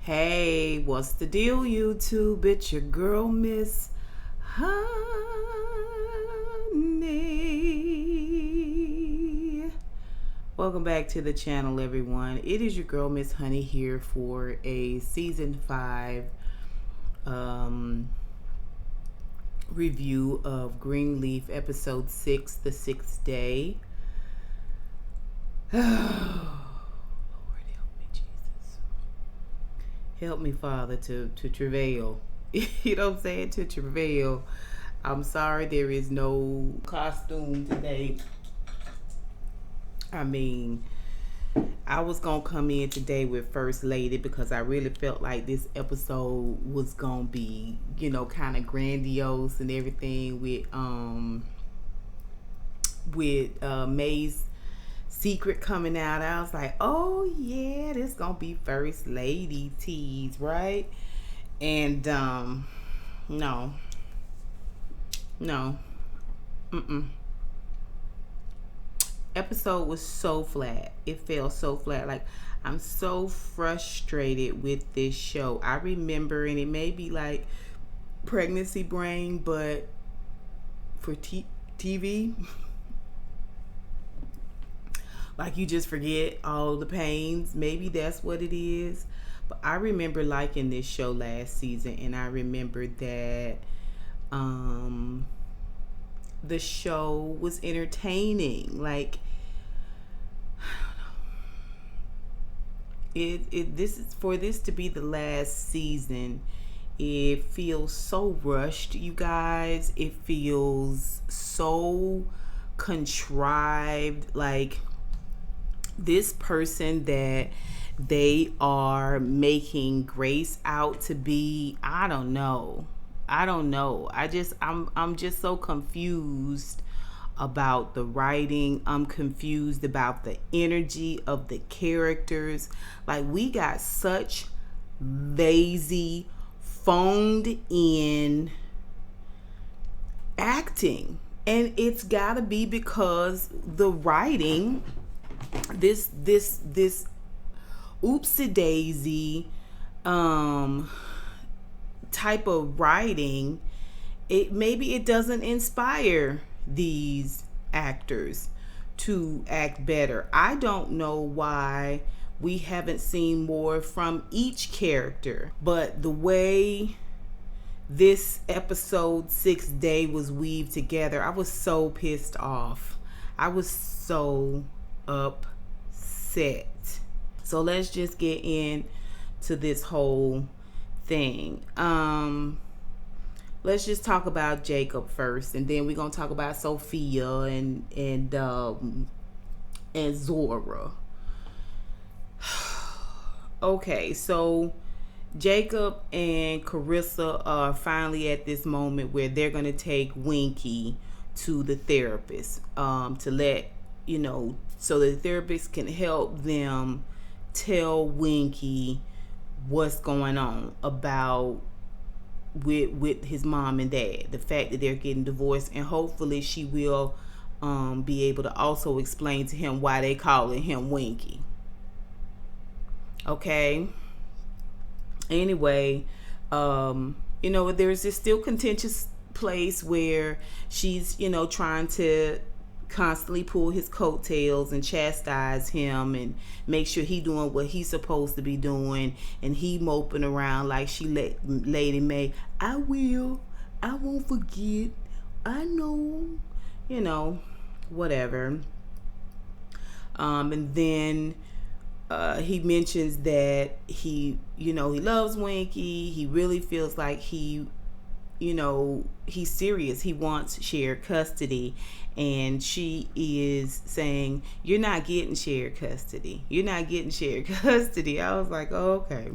Hey, what's the deal, YouTube? It's your girl, Miss Honey. Welcome back to the channel, everyone. It is your girl, Miss Honey, here for a season 5 review of Greenleaf, episode 6, The Sixth Day. Help me, Father, to travail. You know what I'm saying? To travail. I'm sorry there is no costume today. I mean, I was going to come in today with First Lady because I really felt like this episode was going to be, kind of grandiose and everything with Mae's secret coming out. I was like, oh yeah, this gonna be First Lady tease, right? And no, episode was so flat. It felt so flat. Like, I'm so frustrated with this show. I remember, and it may be like pregnancy brain, but for TV, like, you just forget all the pains. Maybe that's what it is. But I remember liking this show last season, and I remember that the show was entertaining. Like, this is for this to be the last season. It feels so rushed, you guys. It feels so contrived. Like, this person that they are making Grace out to be, I don't know. I'm just so confused about the writing. I'm confused about the energy of the characters. Like, we got such lazy, phoned in acting, and it's gotta be because the writing, this oopsie daisy type of writing, maybe it doesn't inspire these actors to act better. I don't know why we haven't seen more from each character, but the way this episode 6 day was weaved together, I was so pissed off. I was so upset. So let's just get into this whole thing. Let's just talk about Jacob first, and then we're gonna talk about Sophia and Zora. Okay, so Jacob and Carissa are finally at this moment where they're gonna take Winky to the therapist, to let so the therapist can help them tell Winky what's going on about with his mom and dad, the fact that they're getting divorced, and hopefully she will be able to also explain to him why they calling him Winky. Okay. Anyway, there's this still contentious place where she's trying to constantly pull his coattails and chastise him and make sure he doing what he's supposed to be doing, and he moping around like she let Lady Mae, I won't forget, I know, whatever. And then he mentions that he loves Winky. He really feels like he's serious. He wants shared custody. And she is saying, you're not getting shared custody. You're not getting shared custody. I was like, oh, okay.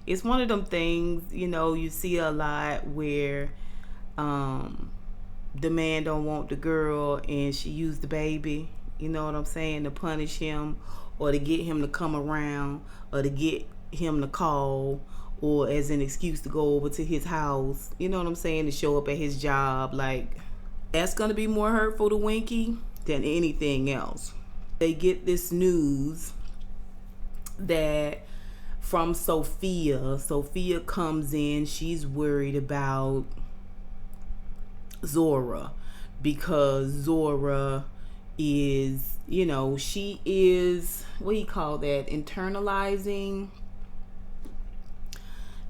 It's one of them things, you see a lot where the man don't want the girl and she used the baby, you know what I'm saying, to punish him or to get him to come around or to get him to call or as an excuse to go over to his house, you know what I'm saying, to show up at his job. Like, that's going to be more hurtful to Winky than anything else. They get this news that from Sophia. Sophia comes in. She's worried about Zora because Zora is, she is, what do you call that? Internalizing,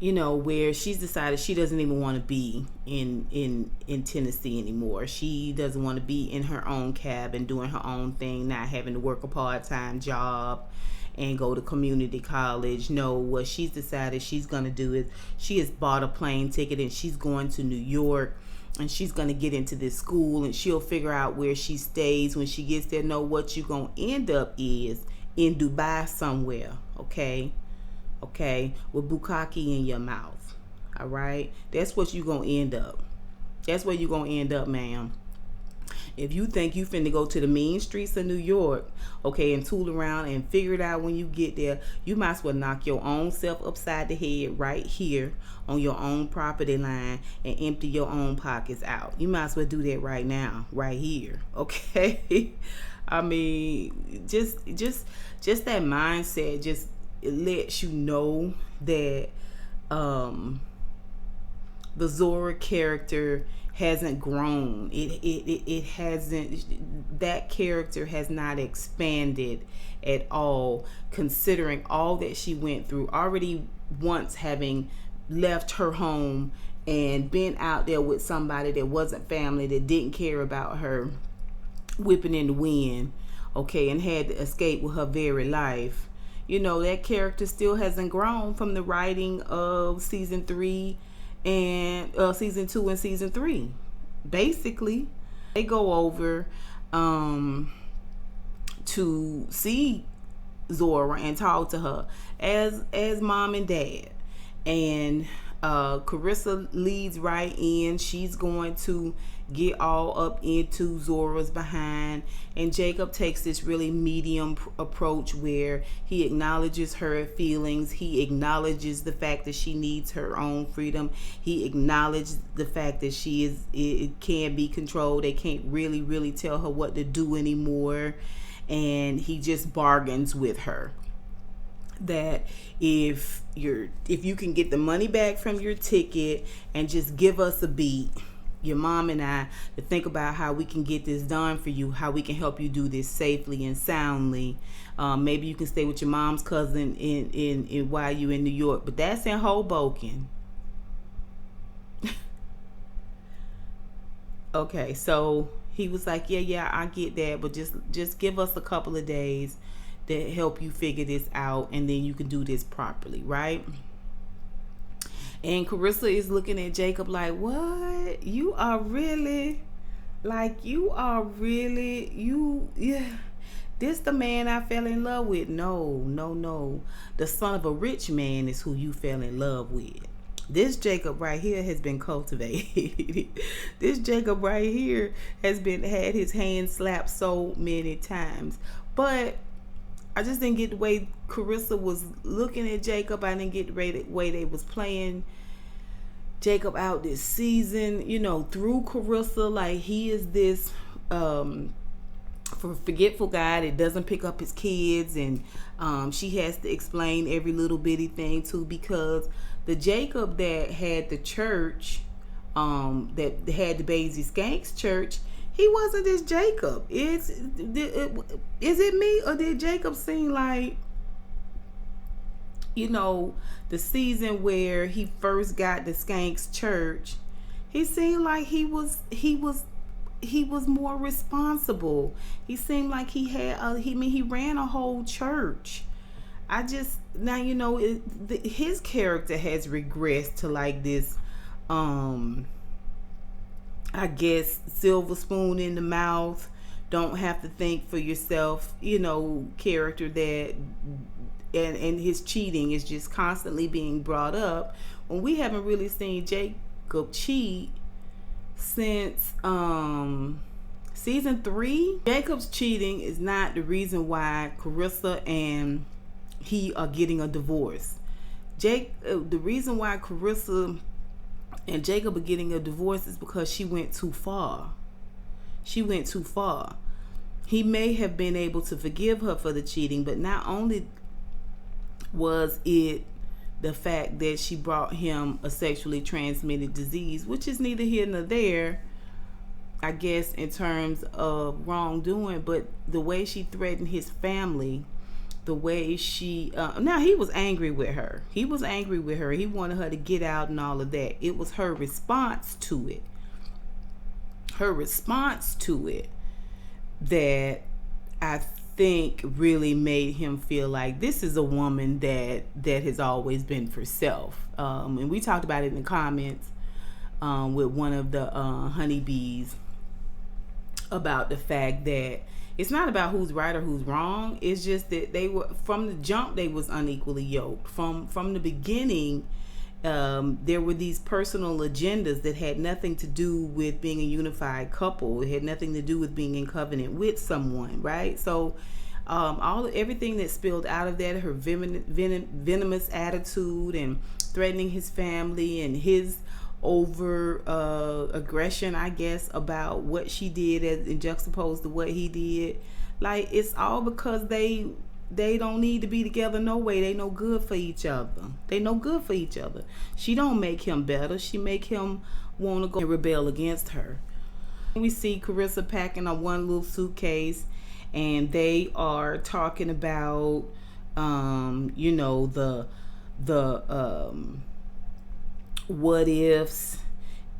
where she's decided she doesn't even want to be in Tennessee anymore. She doesn't want to be in her own cabin doing her own thing, not having to work a part-time job and go to community college. No, what she's decided she's going to do is she has bought a plane ticket and she's going to New York, and she's going to get into this school, and she'll figure out where she stays when she gets there. Know what you're going to end up is in Dubai somewhere, okay, with bukkake in your mouth. All right, that's what you're going to end up. That's where you're going to end up, ma'am. If you think you finna go to the mean streets of New York, okay, and tool around and figure it out when you get there, you might as well knock your own self upside the head right here on your own property line and empty your own pockets out. You might as well do that right now, right here, okay? I mean, just that mindset just lets you know that the Zora character hasn't grown. It hasn't, that character has not expanded at all, considering all that she went through, already once having left her home and been out there with somebody that wasn't family, that didn't care about her, whipping in the wind, okay, and had to escape with her very life. That character still hasn't grown from the writing of season 3 and season 2 and season 3. Basically, they go over to see Zora and talk to her as mom and dad, and Carissa leads right in. She's going to get all up into Zora's behind, and Jacob takes this really medium approach where he acknowledges her feelings, he acknowledges the fact that she needs her own freedom, he acknowledges the fact that it can be controlled, they can't really tell her what to do anymore, and he just bargains with her that if you can get the money back from your ticket and just give us a beat, your mom and I, to think about how we can get this done for you, how we can help you do this safely and soundly. Maybe you can stay with your mom's cousin in while you in New York, but that's in Hoboken. Okay, so he was like, yeah, I get that, but just give us a couple of days to help you figure this out, and then you can do this properly, right? And Carissa is looking at Jacob like, what? You are really, yeah. This the man I fell in love with? No. The son of a rich man is who you fell in love with. This Jacob right here has been cultivated. This Jacob right here has had his hand slapped so many times. But I just didn't get the way Carissa was looking at Jacob. I didn't get the way they was playing Jacob out this season, through Carissa. Like, he is this forgetful guy that doesn't pick up his kids, and she has to explain every little bitty thing too, because the Jacob that had the church, that had the Basie Skanks church, he wasn't this Jacob. Is it me, or did Jacob seem like, the season where he first got the Skanks church, he seemed like he was more responsible. He seemed like he ran a whole church. His character has regressed to like this, I guess, silver spoon in the mouth, don't have to think for yourself, character that, and his cheating is just constantly being brought up when we haven't really seen Jacob cheat since season 3. Jacob's cheating is not the reason why Carissa and he are getting a divorce. The reason why Carissa and Jacob are getting a divorce is because she went too far. He may have been able to forgive her for the cheating, but not only Was it the fact that she brought him a sexually transmitted disease, which is neither here nor there, I guess, in terms of wrongdoing, but the way she threatened his family, the way she now he was angry with her. He was angry with her. He wanted her to get out and all of that. It was her response to it. Her response to it that I think really made him feel like this is a woman that has always been for self. And we talked about it in the comments with one of the honeybees about the fact that it's not about who's right or who's wrong. It's just that they were, from the jump, they was unequally yoked. From the beginning, there were these personal agendas that had nothing to do with being a unified couple. It had nothing to do with being in covenant with someone, right? So everything that spilled out of that, her venomous attitude and threatening his family and his over aggression, I guess, about what she did in juxtaposed to what he did. Like, it's all because they don't need to be together no way. They no good for each other. They no good for each other. She don't make him better. She make him want to go and rebel against her. We see Carissa packing up one little suitcase, and they are talking about the what ifs,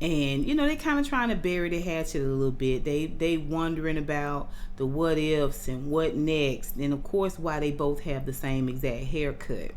and they kind of trying to bury the hatchet a little bit. They wondering about the what ifs and what next, and of course why they both have the same exact haircut.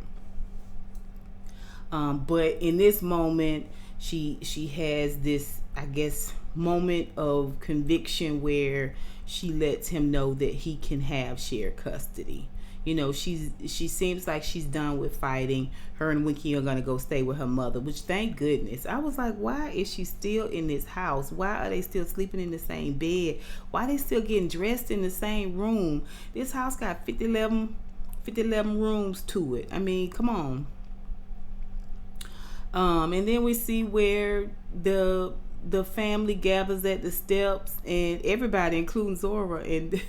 But in this moment, she has this, I guess, moment of conviction where she lets him know that he can have shared custody. She seems like she's done with fighting. Her and Winky are gonna go stay with her mother, which, thank goodness. I was like, why is she still in this house? Why are they still sleeping in the same bed? Why are they still getting dressed in the same room? This house got 11 rooms to it. I mean, come on. And then we see where the family gathers at the steps, and everybody, including Zora, and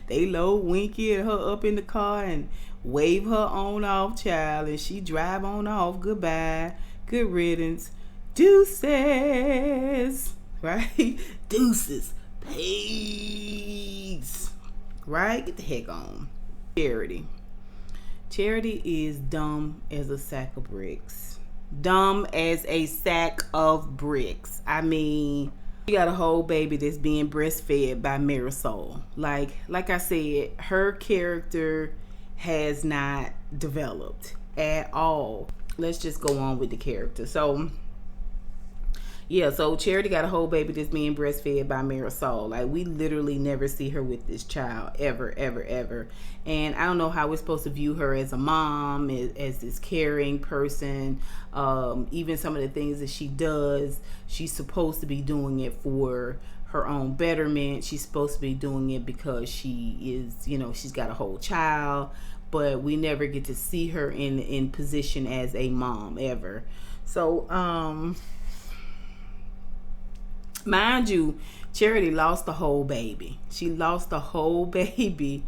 they load Winky and her up in the car and wave her on off, child, and she drive on off. Goodbye, good riddance, deuces, right? Deuces, peace, right? Get the heck on. Charity is dumb as a sack of bricks. Dumb as a sack of bricks. I mean, you got a whole baby that's being breastfed by Marisol. Like I said, her character has not developed at all. Let's just go on with the character. So Charity got a whole baby that's being breastfed by Marisol. Like, we literally never see her with this child ever. And I don't know how we're supposed to view her as a mom, as this caring person. Even some of the things that she does, she's supposed to be doing it for her own betterment. She's supposed to be doing it because she is, she's got a whole child. But we never get to see her in position as a mom ever. So, mind you, Charity lost the whole baby. She lost the whole baby.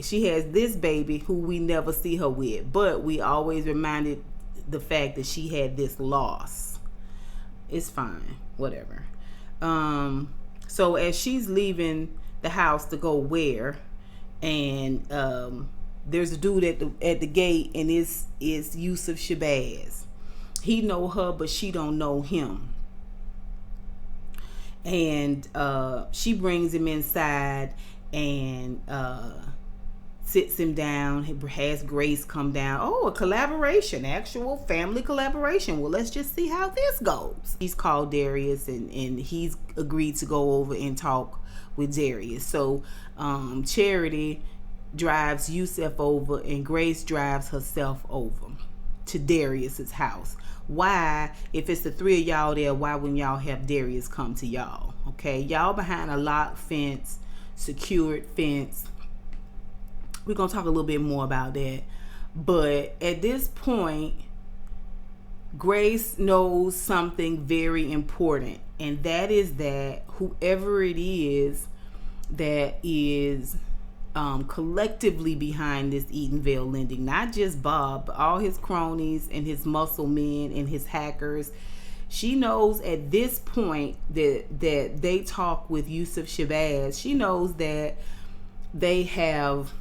She has this baby who we never see her with, but we always reminded the fact that she had this loss. It's fine, whatever. So as she's leaving the house to go where, and there's a dude at the gate, and it's Yusuf Shabazz. He know her, but she don't know him. And she brings him inside and sits him down, has Grace come down. Oh, a collaboration, actual family collaboration. Well, let's just see how this goes. He's called Darius, and he's agreed to go over and talk with Darius. So Charity drives Yusuf over, and Grace drives herself over to Darius's house. Why, if it's the three of y'all there, why wouldn't y'all have Darius come to y'all? Okay, y'all behind a locked fence, secured fence. We're gonna talk a little bit more about that. But at this point, Grace knows something very important, and that is that whoever it is that is collectively behind this unveil lending, not just Bob, but all his cronies and his muscle men and his hackers. She knows at this point that they talk with Yusuf Shabazz. She knows that they have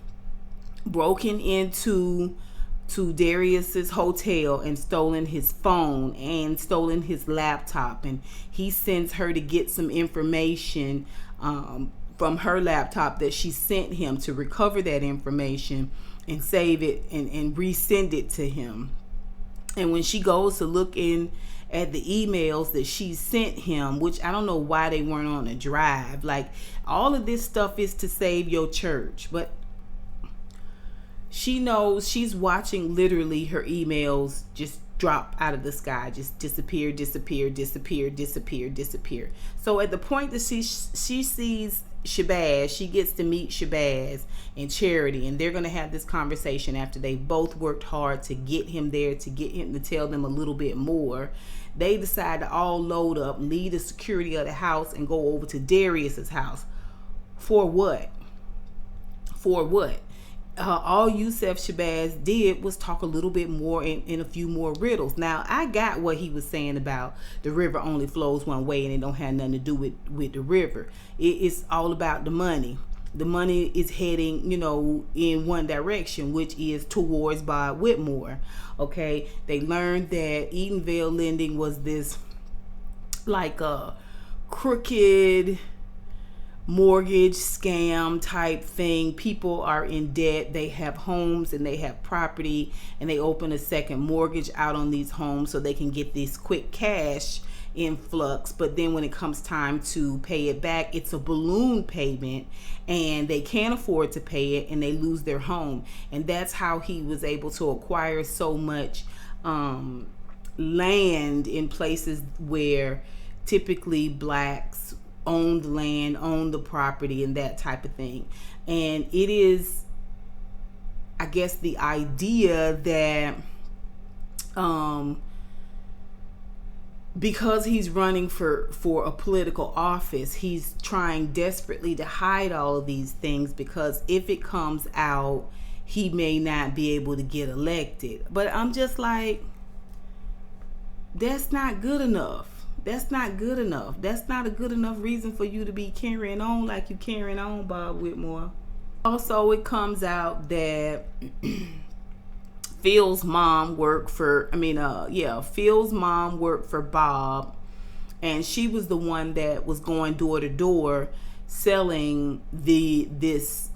broken into Darius's hotel and stolen his phone and stolen his laptop, and he sends her to get some information from her laptop that she sent him, to recover that information and save it and resend it to him. And when she goes to look in at the emails that she sent him, which I don't know why they weren't on a drive, like all of this stuff is to save your church, but she knows she's watching literally her emails just drop out of the sky, just disappear. So at the point that she sees Shabazz, she gets to meet Shabazz and Charity, and they're going to have this conversation after they both worked hard to get him there, to get him to tell them a little bit more. They decide to all load up, leave the security of the house, and go over to Darius's house. For what? All Yusuf Shabazz did was talk a little bit more in a few more riddles. Now, I got what he was saying about the river only flows one way and it don't have nothing to do with the river. It's all about the money. The money is heading, in one direction, which is towards Bob Whitmore. Okay, they learned that Edenvale lending was this like a crooked mortgage scam type thing. People are in debt, they have homes and they have property, and they open a second mortgage out on these homes so they can get this quick cash influx. But then when it comes time to pay it back, it's a balloon payment and they can't afford to pay it and they lose their home. And that's how he was able to acquire so much land in places where typically blacks own the land, own the property, and that type of thing. And it is, I guess, the idea that because he's running for a political office, he's trying desperately to hide all of these things, because if it comes out, he may not be able to get elected. But I'm just like, that's not good enough. That's not good enough. That's not a good enough reason for you to be carrying on like you carrying on, Bob Whitmore. Also, it comes out that Phil's mom worked for Bob, and she was the one that was going door to door selling this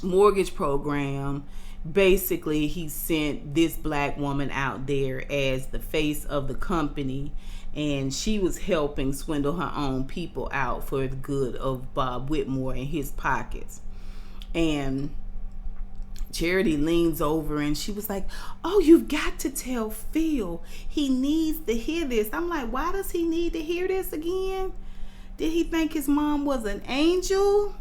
mortgage program. Basically, he sent this black woman out there as the face of the company, and she was helping swindle her own people out for the good of Bob Whitmore and his pockets. And Charity leans over and she was like, "Oh, you've got to tell Phil. He needs to hear this." I'm like, why does he need to hear this again? Did he think his mom was an angel?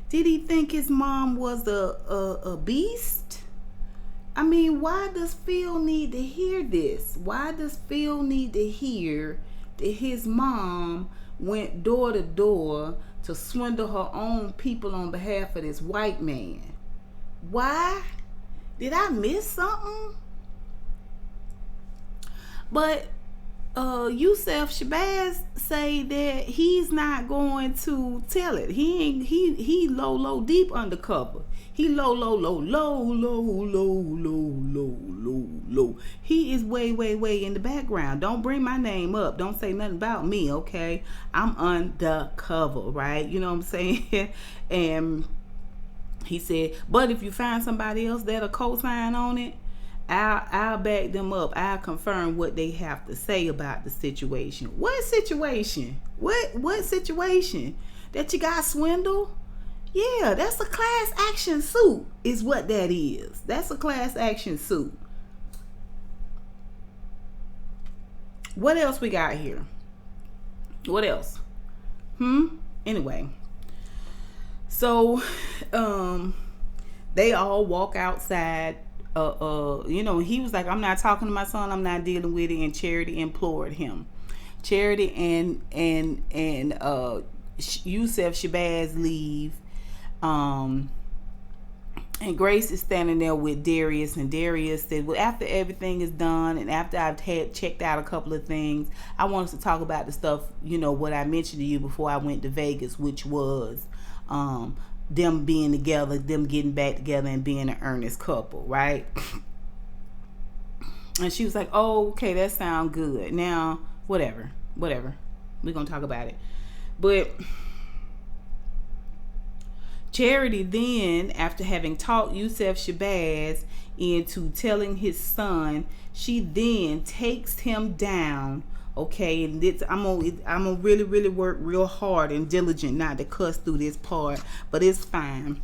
Did he think his mom was a beast? I mean, why does Phil need to hear this? Why does Phil need to hear that his mom went door to door to swindle her own people on behalf of this white man? Why? Did I miss something? But Yusuf Shabazz say that he's not going to tell it. He low deep undercover. He low. He is way in the background. Don't bring my name up. Don't say nothing about me, okay? I'm undercover, right? You know what I'm saying? And he said, but if you find somebody else that'll co-sign on it, I'll back them up. I'll confirm what they have to say about the situation. What situation? What situation? That you got swindled? Yeah, that's a class action suit is what that is. That's a class action suit. What else we got here? What else? Anyway. So, they all walk outside. He was like, "I'm not talking to my son. I'm not dealing with it." And Charity implored him. Charity and Yusef Shabazz leave. And Grace is standing there with Darius, and Darius said, well, after everything is done and after I've checked out a couple of things, I want us to talk about the stuff, what I mentioned to you before I went to Vegas, which was them being together, them getting back together and being an earnest couple, right? And she was like, oh, okay, that sounds good. Now, whatever. We're going to talk about it. But Charity then, after having talked Yusef Shabazz into telling his son, she then takes him down. Okay, and I'm gonna really work real hard and diligent not to cuss through this part, but it's fine.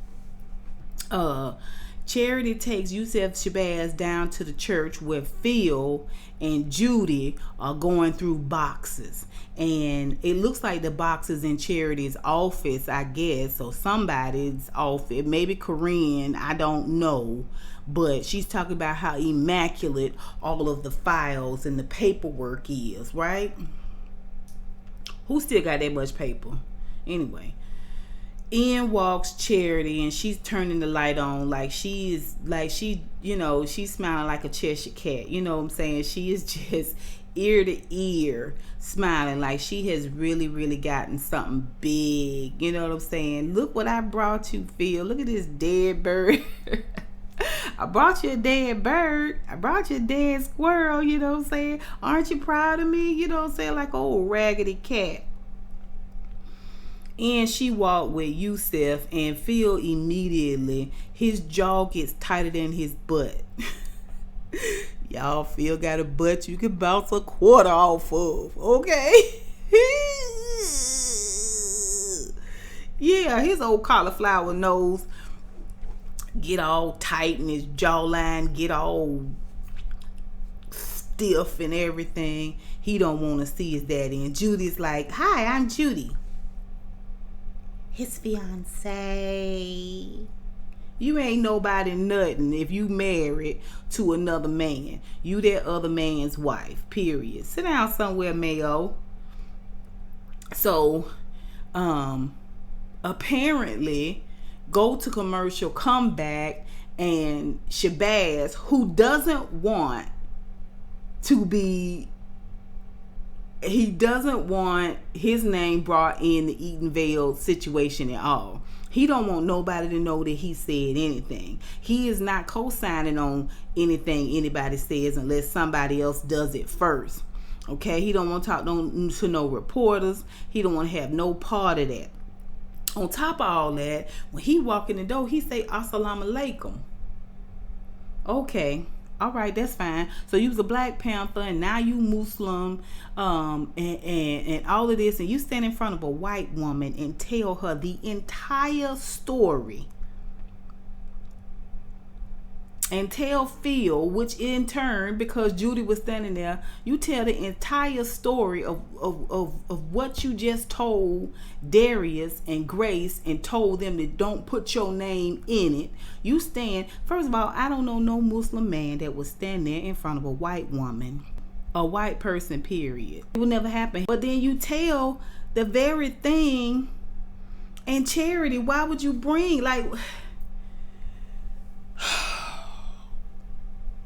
Charity takes Yusef Shabazz down to the church where Phil and Judy are going through boxes. And it looks like the boxes in Charity's office, I guess, or somebody's office, maybe Corinne, I don't know. But she's talking about how immaculate all of the files and the paperwork is, right? Who still got that much paper? Anyway. In walks Charity, and she's turning the light on she's smiling like a Cheshire cat. You know what I'm saying? She is just ear to ear smiling like she has really gotten something big. You know what I'm saying? Look what I brought you, Phil. Look at this dead bird. I brought you a dead bird. I brought you a dead squirrel. You know what I'm saying? Aren't you proud of me? You know what I'm saying? Like an old raggedy cat. And she walked with Yusef, and Phil immediately, his jaw gets tighter than his butt. Y'all, Phil got a butt you can bounce a quarter off of, okay? Yeah, his old cauliflower nose get all tight, and his jawline get all stiff and everything. He don't want to see his daddy. And Judy's like, hi, I'm Judy, his fiance. You ain't nobody nothing if you married to another man. You that other man's wife, period. Sit down somewhere, Mayo. So, apparently, go to commercial, come back, and Shabazz, who doesn't want to be, he doesn't want his name brought in the Eatonville situation at all. He don't want nobody to know that he said anything. He is not co-signing on anything anybody says unless somebody else does it first. Okay? He don't want to talk to no reporters. He don't want to have no part of that. On top of all that, when he walk in the door, he say, Assalamu alaikum. Okay. All right, that's fine. So you was a Black Panther, and now you Muslim, and all of this, and you stand in front of a white woman and tell her the entire story, and tell Phil, which in turn, because Judy was standing there, you tell the entire story of what you just told Darius and Grace, and told them that don't put your name in it. You stand, first of all, I don't know no Muslim man that would stand there in front of a white woman, a white person, period. It will never happen. But then you tell the very thing. And Charity, why would you bring, like,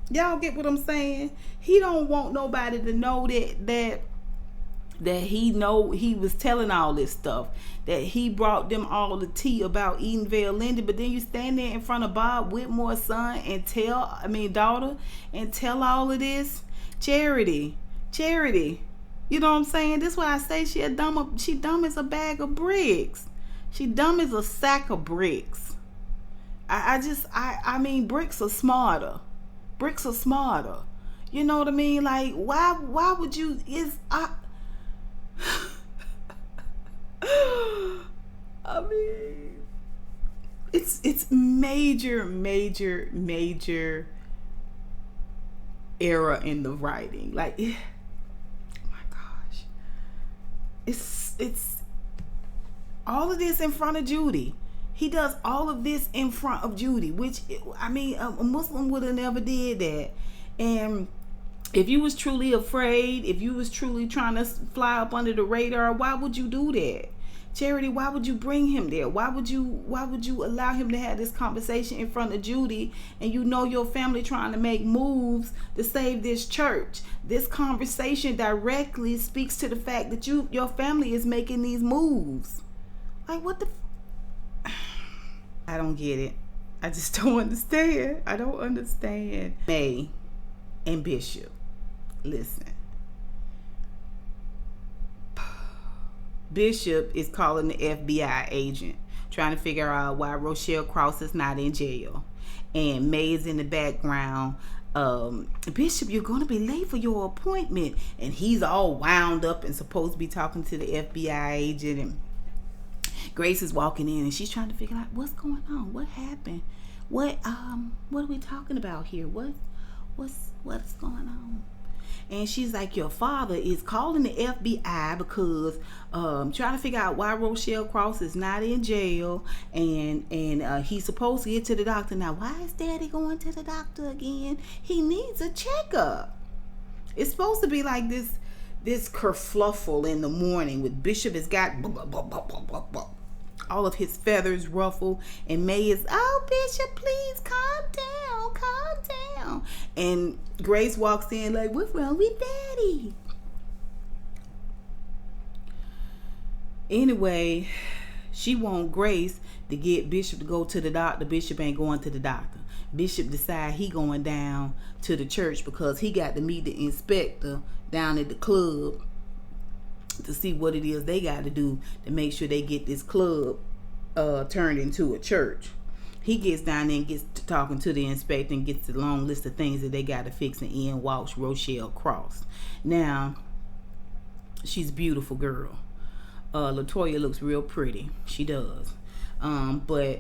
y'all get what I'm saying? He don't want nobody to know that he know he was telling all this stuff, that he brought them all the tea about Eatonville Lindy. But then you stand there in front of Bob Whitmore's daughter, and tell all of this. Charity, you know what I'm saying? This is why I say she dumb as a bag of bricks. She dumb as a sack of bricks. I mean, bricks are smarter. You know what I mean? Like, why would you, I mean, it's major error in the writing. Like, oh my gosh, it's all of this in front of Judy. He does all of this in front of Judy, which, I mean, a Muslim would have never did that. And if you was truly afraid, if you was truly trying to fly up under the radar, why would you do that? Charity, why would you bring him there? Why would you allow him to have this conversation in front of Judy, and you know your family trying to make moves to save this church? This conversation directly speaks to the fact that your family is making these moves. Like, what the I don't get it. I just don't understand. I don't understand. Mae and Bishop, listen. Bishop is calling the FBI agent, trying to figure out why Rochelle Cross is not in jail. And Mae is in the background. Bishop, you're going to be late for your appointment. And he's all wound up and supposed to be talking to the FBI agent. And Grace is walking in and she's trying to figure out what's going on. What happened? What are we talking about here? What's going on? And she's like, your father is calling the FBI because trying to figure out why Rochelle Cross is not in jail, and he's supposed to get to the doctor. Now, why is Daddy going to the doctor again? He needs a checkup. It's supposed to be like this kerfluffle in the morning with Bishop has got all of his feathers ruffled, and Mae is, oh, Bishop, please calm down. And Grace walks in like, what's wrong with Daddy? Anyway, she want Grace to get Bishop to go to the doctor. Bishop ain't going to the doctor. Bishop decide he going down to the church because he got to meet the inspector down at the club to see what it is they got to do to make sure they get this club turned into a church. He gets down there and gets to talking to the inspector and gets the long list of things that they got to fix, and in walks Rochelle Cross. Now, she's a beautiful girl. LaToya looks real pretty. She does. But,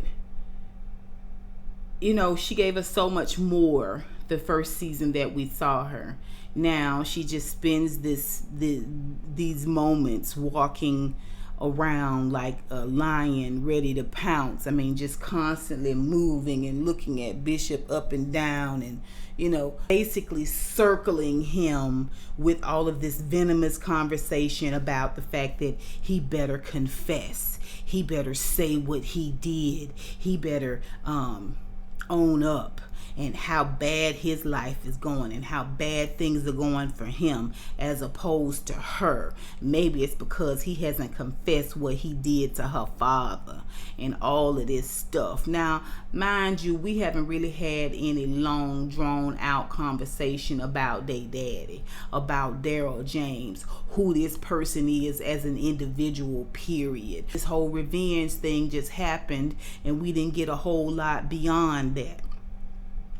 you know, she gave us so much more the first season that we saw her. Now she just spends these moments walking around like a lion ready to pounce. I mean, just constantly moving and looking at Bishop up and down, and, you know, basically circling him with all of this venomous conversation about the fact that he better confess, he better say what he did, he better own up, and how bad his life is going and how bad things are going for him as opposed to her. Maybe it's because he hasn't confessed what he did to her father and all of this stuff. Now, mind you, we haven't really had any long drawn out conversation about their daddy, about Daryl James, who this person is as an individual, period. This whole revenge thing just happened and we didn't get a whole lot beyond that.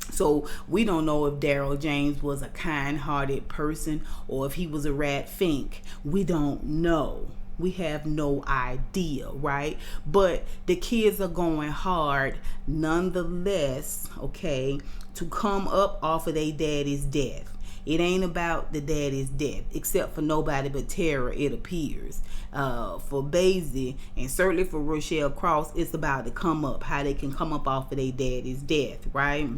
So we don't know if Daryl James was a kind-hearted person or if he was a rat fink. We don't know. We have no idea, right? But the kids are going hard nonetheless, okay, to come up off of their daddy's death. It ain't about the daddy's death, except for nobody but Tara, it appears. For Basie, and certainly for Rochelle Cross, it's about to come up, how they can come up off of their daddy's death, right?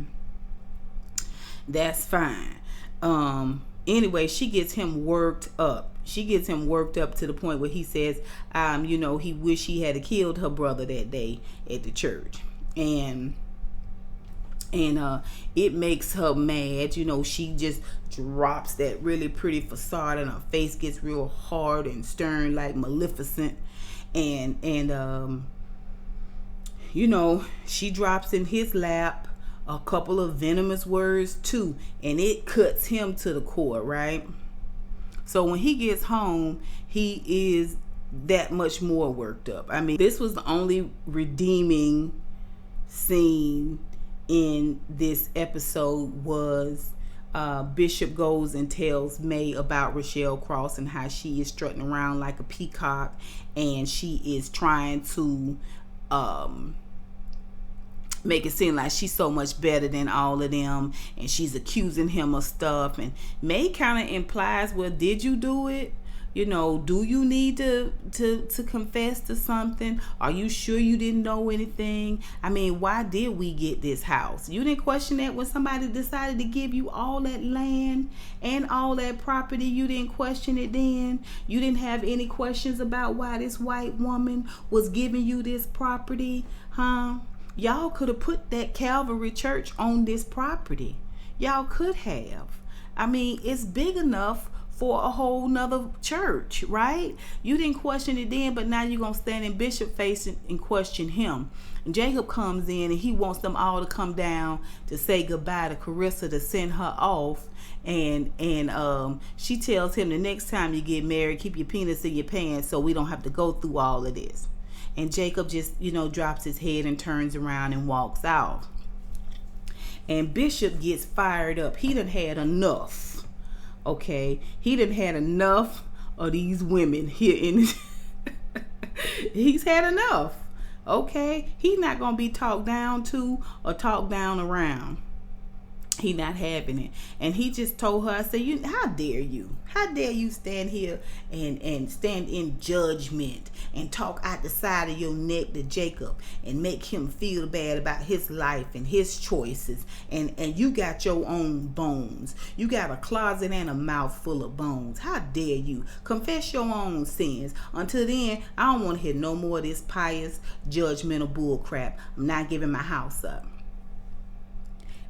That's fine. Anyway, she gets him worked up. She gets him worked up to the point where he says, you know, he wish he had killed her brother that day at the church. And it makes her mad. You know, she just drops that really pretty facade and her face gets real hard and stern like Maleficent. And you know, she drops in his lap a couple of venomous words too, and it cuts him to the core, right? So when he gets home, he is that much more worked up. I mean, this was the only redeeming scene in this episode was Bishop goes and tells Mae about Rochelle Cross and how she is strutting around like a peacock, and she is trying to make it seem like she's so much better than all of them, and she's accusing him of stuff. And Mae kind of implies, well, did you do it? Do you need to confess to something? Are you sure you didn't know anything? I mean, why did we get this house? You didn't question that when somebody decided to give you all that land and all that property. You didn't question it then. You didn't have any questions about why this white woman was giving you this property, huh? Y'all could have put that Calvary church on this property. Y'all could have. I mean, it's big enough for a whole nother church, right? You didn't question it then, but now you're going to stand in Bishop face and question him. And Jacob comes in and he wants them all to come down to say goodbye to Carissa, to send her off. And she tells him, the next time you get married, keep your penis in your pants so we don't have to go through all of this. And Jacob just, drops his head and turns around and walks out. And Bishop gets fired up. He done had enough. Okay, he done had enough of these women here in his he's had enough. Okay, he's not gonna be talked down to or talked down around. He not having it. And he just told her, I said, how dare you? How dare you stand here and stand in judgment and talk out the side of your neck to Jacob and make him feel bad about his life and his choices. And you got your own bones. You got a closet and a mouth full of bones. How dare you? Confess your own sins. Until then, I don't want to hear no more of this pious, judgmental bull crap. I'm not giving my house up.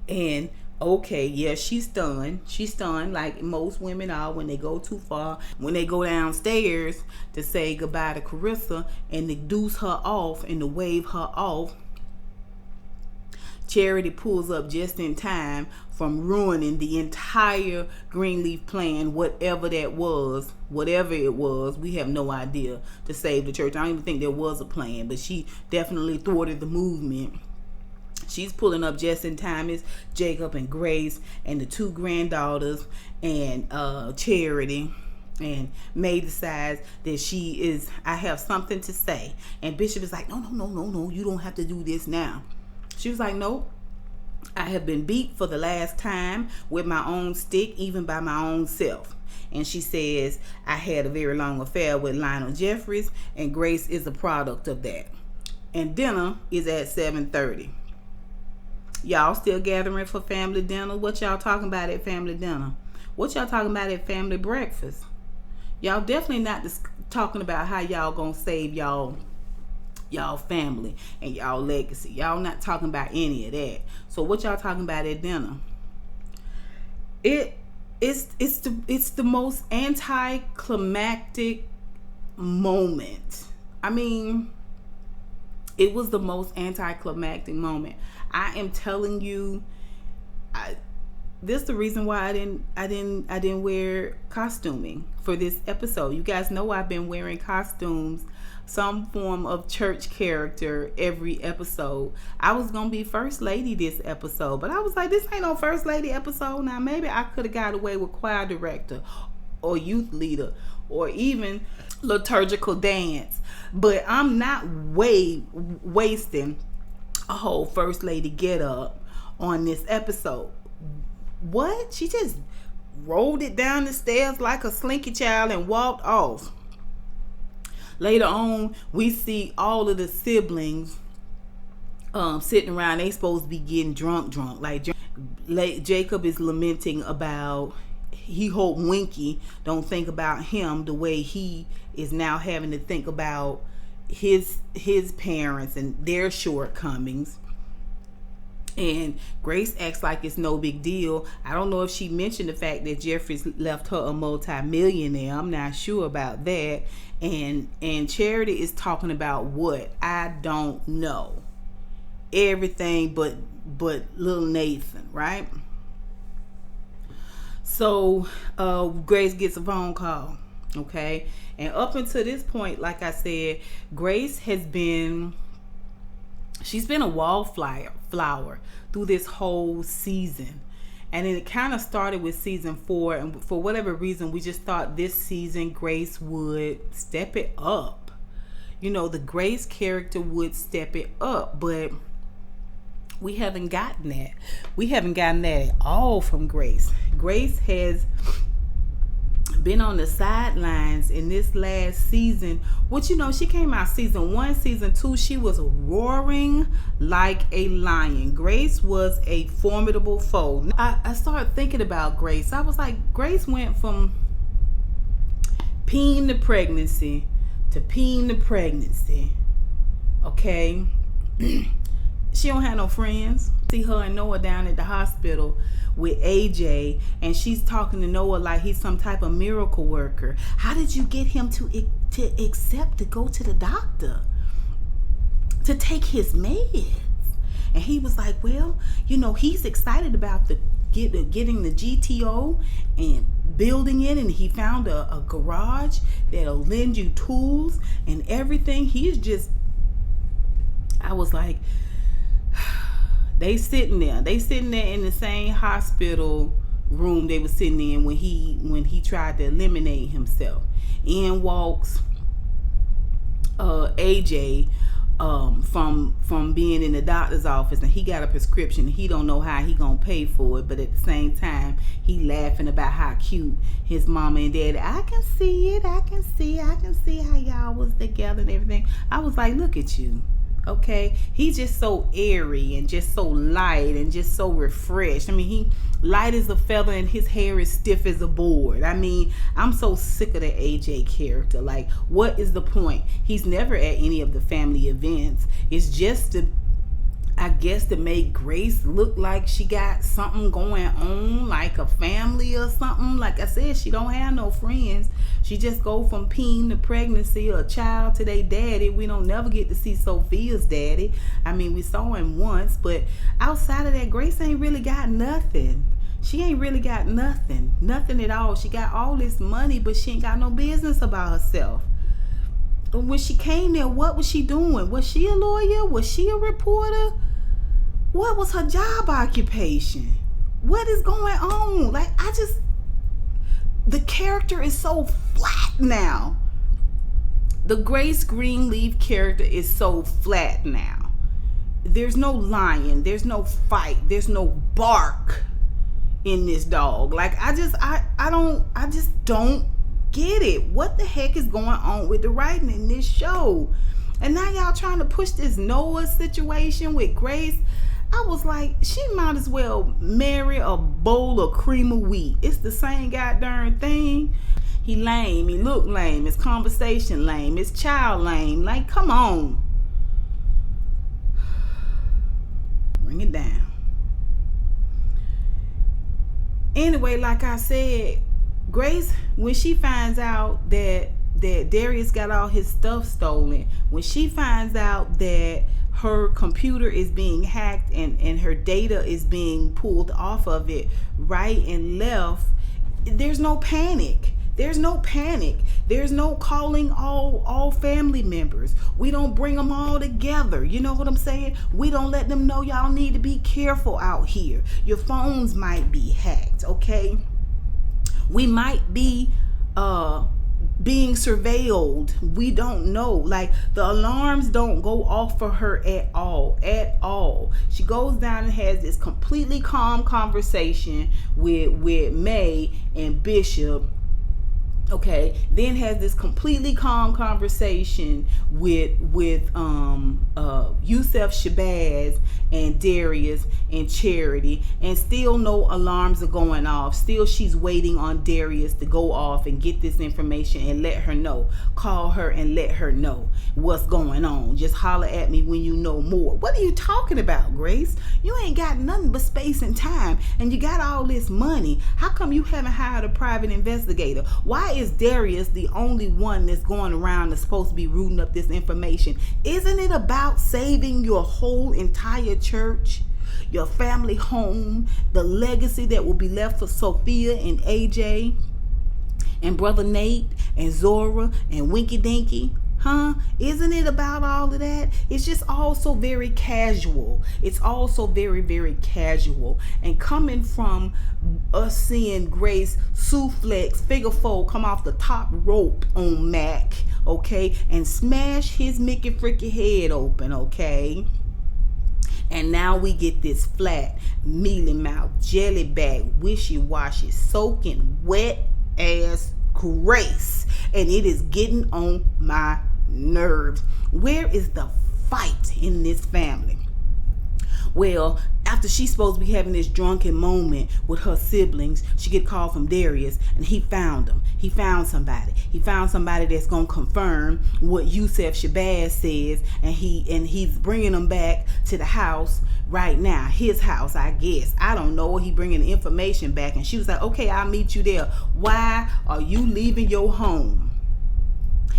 And okay, yeah, she's stunned. She's stunned like most women are when they go too far. When they go downstairs to say goodbye to Carissa and to deuce her off and to wave her off, Charity pulls up just in time from ruining the entire Greenleaf plan, whatever it was, we have no idea, to save the church. I don't even think there was a plan, but she definitely thwarted the movement. She's pulling up just in time. It's Jacob and Grace and the two granddaughters and Charity. And Mae decides that I have something to say. And Bishop is like, no, you don't have to do this now. She was like, no, I have been beat for the last time with my own stick, even by my own self. And she says, I had a very long affair with Lionel Jeffries, and Grace is a product of that. And dinner is at 7:30. Y'all still gathering for family dinner? What y'all talking about at family dinner? What y'all talking about at family breakfast? Y'all definitely not talking about how y'all gonna save y'all family and y'all legacy. Y'all not talking about any of that. So what y'all talking about at dinner? It's the most anticlimactic moment. I mean, it was the most anticlimactic moment. I am telling you, this is the reason why I didn't wear costuming for this episode. You guys know I've been wearing costumes, some form of church character every episode. I was gonna be first lady this episode, but I was like, this ain't no first lady episode. Now maybe I could have got away with choir director or youth leader or even liturgical dance, but I'm not wasting a whole first lady get up on this episode. What? She just rolled it down the stairs like a slinky child and walked off. Later on, we see all of the siblings sitting around. They supposed to be getting drunk. Like Jacob is lamenting about, he hope Winky don't think about him the way he is now having to think about his parents and their shortcomings. And Grace acts like it's no big deal. I don't know if she mentioned the fact that Jeffries left her a multi-millionaire. I'm not sure about that. And Charity is talking about what? I don't know. Everything but little Nathan, right? So Grace gets a phone call. Okay, and up until this point, like I said, Grace she's been a wallflower through this whole season. And it kind of started with season 4, and for whatever reason, we just thought this season Grace would step it up. The Grace character would step it up, but we haven't gotten that. We haven't gotten that at all from Grace. Grace has been on the sidelines in this last season, which, you know, she came out season 1, season 2, she was roaring like a lion. Grace was a formidable foe. I started thinking about Grace. I was like, Grace went from peeing to pregnancy to peeing to pregnancy. Okay. She don't have no friends. See her and Noah down at the hospital with AJ, and she's talking to Noah like he's some type of miracle worker. How did you get him to accept to go to the doctor to take his meds? And he was like, well, you know, he's excited about getting the GTO and building it, and he found a garage that'll lend you tools and everything. He's just, I was like, they sitting there in the same hospital room they were sitting in when he tried to eliminate himself. In walks AJ from being in the doctor's office, and he got a prescription. He don't know how he gonna pay for it, but at the same time he laughing about how cute his mama and daddy. I can see how y'all was together and everything. I was like, look at you. Okay, he's just so airy and just so light and just so refreshed. I mean, he light as a feather and his hair is stiff as a board. I mean, I'm so sick of the AJ character. Like, what is the point? He's never at any of the family events. It's just to, I guess, to make Grace look like she got something going on, like a family or something. Like I said, she don't have no friends. She just go from peeing to pregnancy or a child to their daddy. We don't never get to see Sophia's daddy. I mean, we saw him once, but outside of that, Grace ain't really got nothing. She ain't really got nothing. Nothing at all. She got all this money, but she ain't got no business about herself. When she came there, what was she doing? Was she a lawyer? Was she a reporter? What was her job occupation? What is going on? Like, the character is so flat now. The Grace Greenleaf character is so flat now. There's no lion, there's no fight, there's no bark in this dog. Like, I just don't get it. What the heck is going on with the writing in this show? And now y'all trying to push this Noah situation with Grace. I was like, she might as well marry a bowl of cream of wheat. It's the same goddamn thing. He lame. He look lame. His conversation lame. His child lame. Like, come on. Bring it down. Anyway, like I said, Grace, when she finds out that Darius got all his stuff stolen, when she finds out that her computer is being hacked and her data is being pulled off of it right and left, there's no panic. There's no panic. There's no calling all family members. We don't bring them all together. You know what I'm saying? We don't let them know y'all need to be careful out here. Your phones might be hacked, okay? We might be being surveilled. We don't know. Like, the alarms don't go off for her at all. She goes down and has this completely calm conversation with May and Bishop. Okay, then has this completely calm conversation with Yusef, Shabazz, and Darius and Charity, and still no alarms are going off. Still, she's waiting on Darius to go off and get this information and let her know. Call her and let her know what's going on. Just holler at me when you know more. What are you talking about, Grace? You ain't got nothing but space and time, and you got all this money. How come you haven't hired a private investigator? Why is Darius the only one that's going around that's supposed to be rooting up this information? Isn't it about saving your whole entire church, your family home, the legacy that will be left for Sophia and AJ and Brother Nate and Zora and Winky Dinky? Huh? Isn't it about all of that? It's just all so very casual. It's all so very, very casual. And coming from us seeing Grace Souflex figure four come off the top rope on Mac, okay, and smash his Mickey Fricky head open, okay? And now we get this flat, mealy mouth, jelly bag, wishy-washy, soaking wet ass Grace, and it is getting on my nerves. Where is the fight in this family? Well, after she's supposed to be having this drunken moment with her siblings, she get a call from Darius, and he found them. He found somebody. He found somebody that's gonna confirm what Yusef Shabazz says, and he's bringing them back to the house right now. His house, I guess. I don't know. He bringing the information back, and she was like, "Okay, I'll meet you there. Why are you leaving your home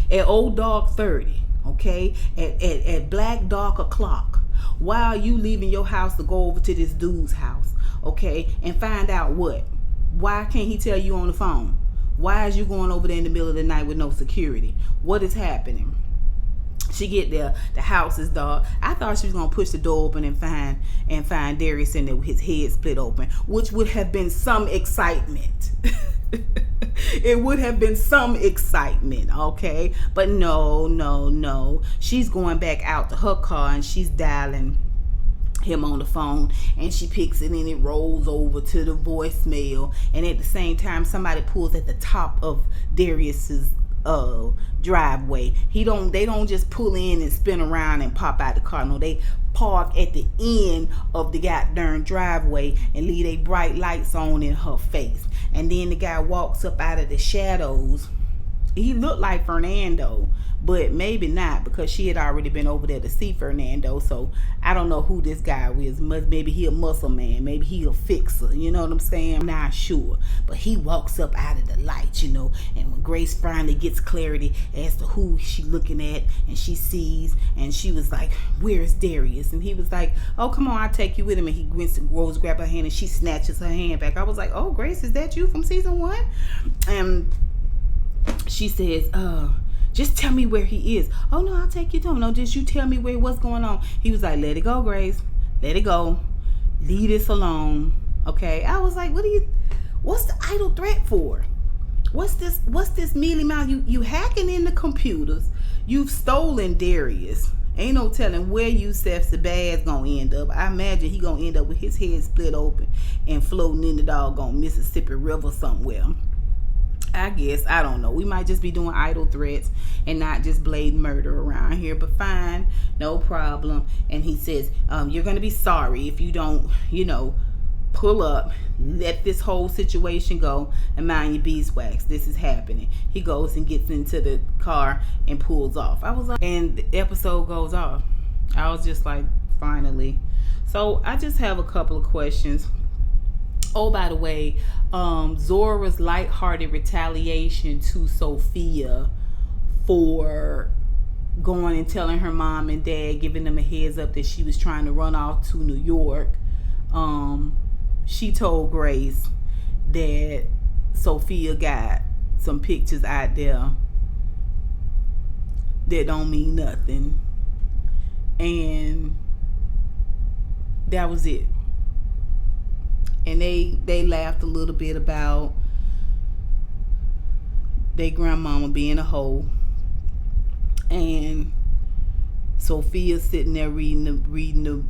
at Old Dog 30? Okay, at black dark o'clock? Why are you leaving your house to go over to this dude's house, okay, and find out what? Why can't he tell you on the phone? Why is you going over there in the middle of the night with no security? What is happening?" She get there, the house is dark. I thought she was gonna push the door open and find Darius in there with his head split open, which would have been some excitement. It would have been some excitement, okay? But no. She's going back out to her car, and she's dialing him on the phone, and she picks it, and it rolls over to the voicemail. And at the same time, somebody pulls at the top of Darius's driveway. They don't just pull in and spin around and pop out the car. No, they park at the end of the goddamn driveway and leave they bright lights on in her face. And then the guy walks up out of the shadows. He looked like Fernando, but maybe not, because she had already been over there to see Fernando. So I don't know who this guy is. Maybe he a muscle man. Maybe he a fixer. You know what I'm saying? I'm not sure. But he walks up out of the light, and when Grace finally gets clarity as to who she looking at, and she sees, and she was like, "Where's Darius?" And he was like, "Oh, come on, I'll take you with him." And he goes to grab her hand, and she snatches her hand back. I was like, "Oh, Grace, is that you from season 1? And she says, "Just tell me where he is." "Oh, no, I'll take you to him. No, just you tell me what's going on." He was like, "Let it go, Grace. Let it go. Leave this alone." Okay. I was like, what's the idle threat for? What's this mealy mouth? You hacking in the computers. You've stolen Darius. Ain't no telling where Yusef Shabazz gonna end up. I imagine he gonna end up with his head split open and floating in the doggone Mississippi River somewhere. I guess, I don't know. We might just be doing idle threats and not just blade murder around here, but fine, no problem. And he says, "You're going to be sorry if you don't, pull up, let this whole situation go, and mind your beeswax. This is happening." He goes and gets into the car and pulls off. I was like, and the episode goes off. I was just like, finally. So I just have a couple of questions. Oh, by the way, Zora's lighthearted retaliation to Sophia for going and telling her mom and dad, giving them a heads up that she was trying to run off to New York. She told Grace that Sophia got some pictures out there that don't mean nothing. And that was it. And they laughed a little bit about their grandmama being a hoe, and Sophia sitting there reading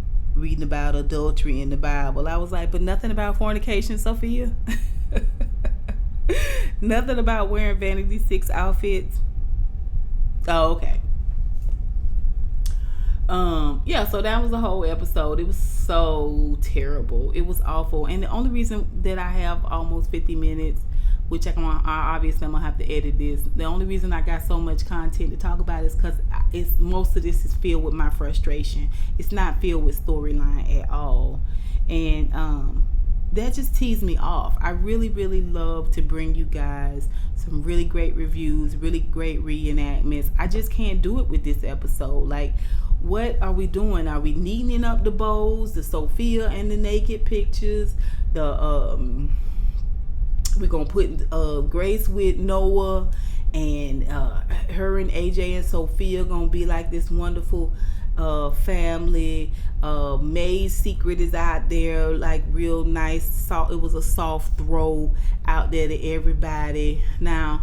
about adultery in the Bible. I was like, but nothing about fornication, Sophia. Nothing about wearing Vanity 6 outfits. Oh, okay. Yeah, so that was the whole episode. It was so terrible. It was awful. And the only reason that I have almost 50 minutes, which obviously I'm gonna have to edit this. The only reason I got so much content to talk about is because most of this is filled with my frustration. It's not filled with storyline at all. And that just teased me off. I really, really love to bring you guys some really great reviews, really great reenactments. I just can't do it with this episode. Like, what are we doing? Are we neatening up the bows, the Sophia and the naked pictures? We're gonna put Grace with Noah, and her and AJ and Sophia gonna be like this wonderful family. Mae's secret is out there, like real nice. It was a soft throw out there to everybody. Now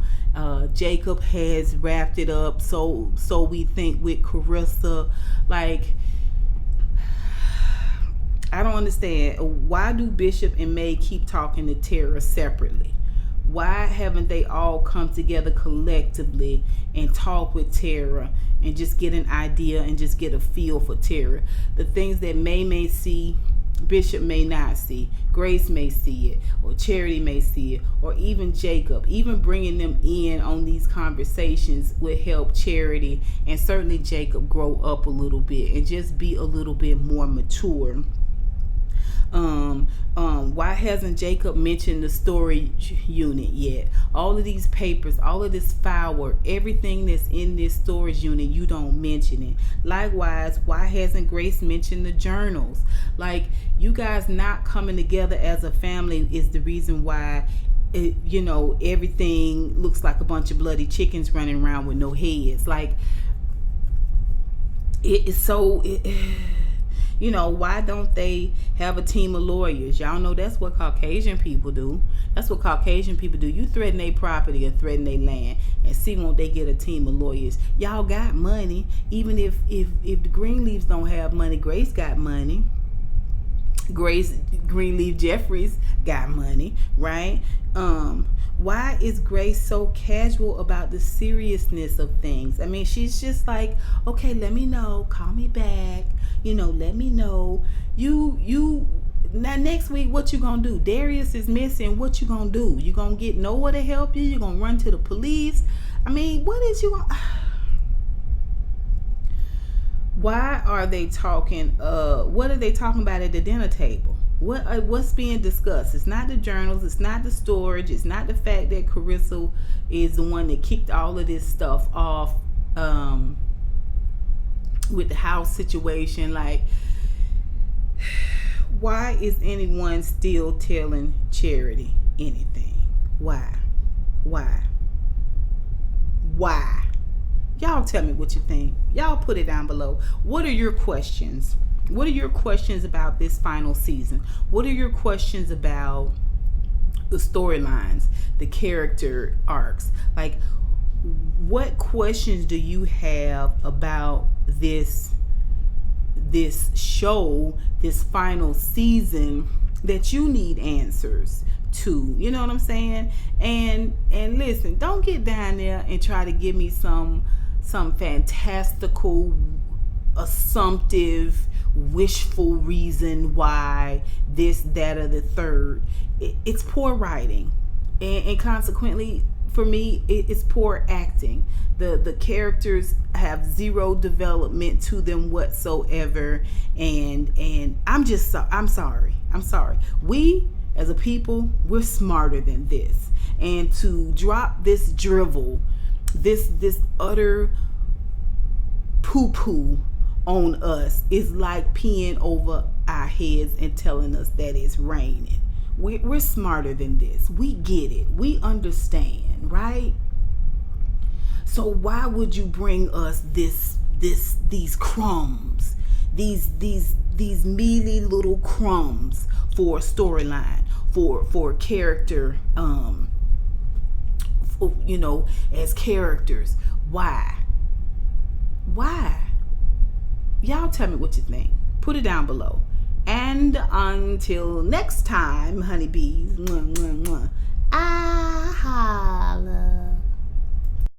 Jacob has wrapped it up, so we think, with Carissa. Like, I don't understand, why do Bishop and Mae keep talking to Tara separately? Why haven't they all come together collectively and talk with Tara and just get an idea and just get a feel for Tara? The things that may see, Bishop may not see, Grace may see it, or Charity may see it, or even Jacob. Even bringing them in on these conversations would help Charity and certainly Jacob grow up a little bit and just be a little bit more mature. Why hasn't Jacob mentioned the storage unit yet? All of these papers, all of this file work, everything that's in this storage unit, you don't mention it. Likewise, why hasn't Grace mentioned the journals? Like, you guys not coming together as a family is the reason why everything looks like a bunch of bloody chickens running around with no heads. Like, why don't they have a team of lawyers? Y'all know that's what Caucasian people do. That's what Caucasian people do. You threaten their property or threaten their land and see won't they get a team of lawyers. Y'all got money. Even if the Greenleafs don't have money, Grace got money. Greenleaf Jeffries got money, right? Why is Grace so casual about the seriousness of things? I mean, she's just like, okay, let me know, call me back, let me know. You now next week, what you gonna do? Darius is missing. What you gonna do? You gonna get nowhere to help you? You gonna run to the police? I mean, what is you gonna... Why are they talking? What are they talking about at the dinner table? What's being discussed? It's not the journals. It's not the storage. It's not the fact that Carissa is the one that kicked all of this stuff off with the house situation. Like, why is anyone still telling Charity anything? Why? Y'all tell me what you think. Y'all put it down below. What are your questions? What are your questions about this final season? What are your questions about the storylines, the character arcs? Like, what questions do you have about this show, this final season, that you need answers to? You know what I'm saying? And listen, don't get down there and try to give me some fantastical, assumptive, wishful reason why this, that, or the third. It's poor writing, and consequently, for me, it's poor acting. The characters have zero development to them whatsoever, and I'm sorry. We as a people, we're smarter than this, and to drop this drivel, this utter poo-poo on us is like peeing over our heads and telling us that it's raining. We're smarter than this. We get it. We understand, right? So why would you bring us these crumbs, these mealy little crumbs for a storyline, for character, as characters? Why? Y'all tell me what you think. Put it down below. And until next time, honeybees, I holla.